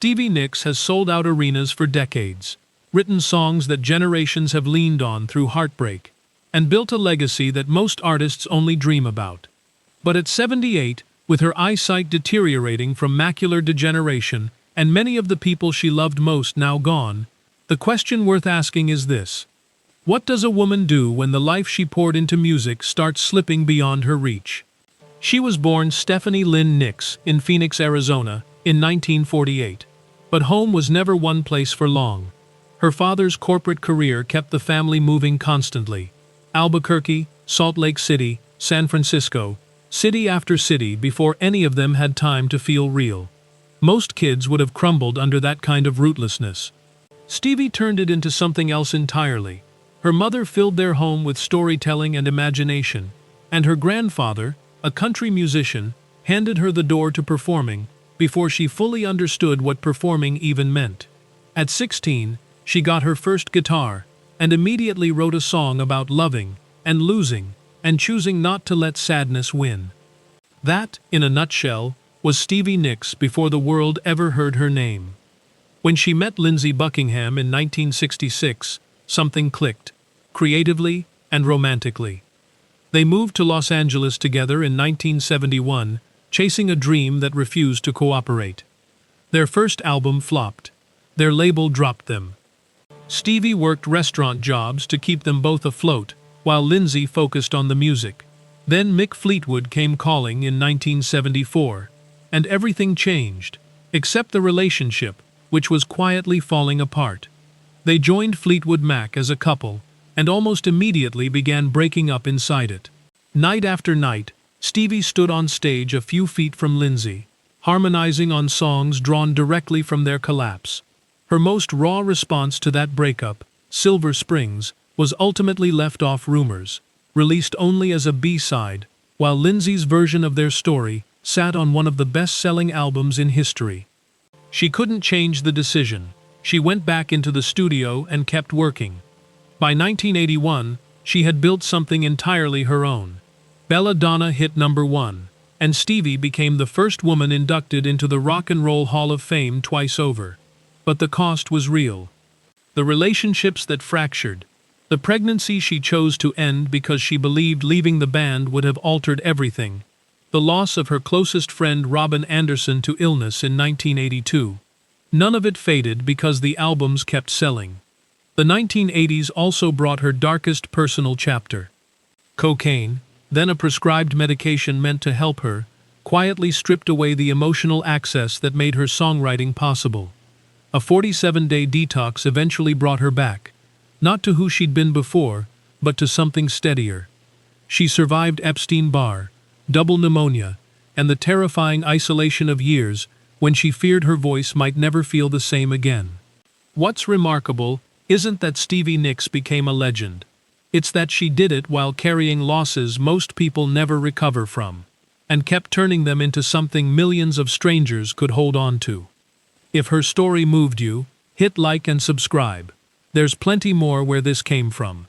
Stevie Nicks has sold out arenas for decades, written songs that generations have leaned on through heartbreak, and built a legacy that most artists only dream about. But at 78, with her eyesight deteriorating from macular degeneration and many of the people she loved most now gone, the question worth asking is this: what does a woman do when the life she poured into music starts slipping beyond her reach? She was born Stephanie Lynn Nicks in Phoenix, Arizona, in 1948. But home was never one place for long. Her father's corporate career kept the family moving constantly. Albuquerque, Salt Lake City, San Francisco, city after city before any of them had time to feel real. Most kids would have crumbled under that kind of rootlessness. Stevie turned it into something else entirely. Her mother filled their home with storytelling and imagination, and her grandfather, a country musician, handed her the door to performing before she fully understood what performing even meant. At 16, she got her first guitar and immediately wrote a song about loving and losing and choosing not to let sadness win. That, in a nutshell, was Stevie Nicks before the world ever heard her name. When she met Lindsey Buckingham in 1966, something clicked, creatively and romantically. They moved to Los Angeles together in 1971, chasing a dream that refused to cooperate. Their first album flopped. Their label dropped them. Stevie worked restaurant jobs to keep them both afloat, while Lindsey focused on the music. Then Mick Fleetwood came calling in 1974, and everything changed, except the relationship, which was quietly falling apart. They joined Fleetwood Mac as a couple, and almost immediately began breaking up inside it. Night after night, Stevie stood on stage a few feet from Lindsey, harmonizing on songs drawn directly from their collapse. Her most raw response to that breakup, Silver Springs, was ultimately left off Rumors, released only as a B-side, while Lindsey's version of their story sat on one of the best-selling albums in history. She couldn't change the decision. She went back into the studio and kept working. By 1981, she had built something entirely her own. Belladonna hit #1, and Stevie became the first woman inducted into the Rock and Roll Hall of Fame twice over. But the cost was real. The relationships that fractured, the pregnancy she chose to end because she believed leaving the band would have altered everything, the loss of her closest friend Robin Anderson to illness in 1982. None of it faded because the albums kept selling. The 1980s also brought her darkest personal chapter. Cocaine, then a prescribed medication meant to help her, quietly stripped away the emotional access that made her songwriting possible. A 47-day detox eventually brought her back, not to who she'd been before, but to something steadier. She survived Epstein-Barr, double pneumonia, and the terrifying isolation of years when she feared her voice might never feel the same again. What's remarkable isn't that Stevie Nicks became a legend. It's that she did it while carrying losses most people never recover from, and kept turning them into something millions of strangers could hold on to. If her story moved you, hit like and subscribe. There's plenty more where this came from.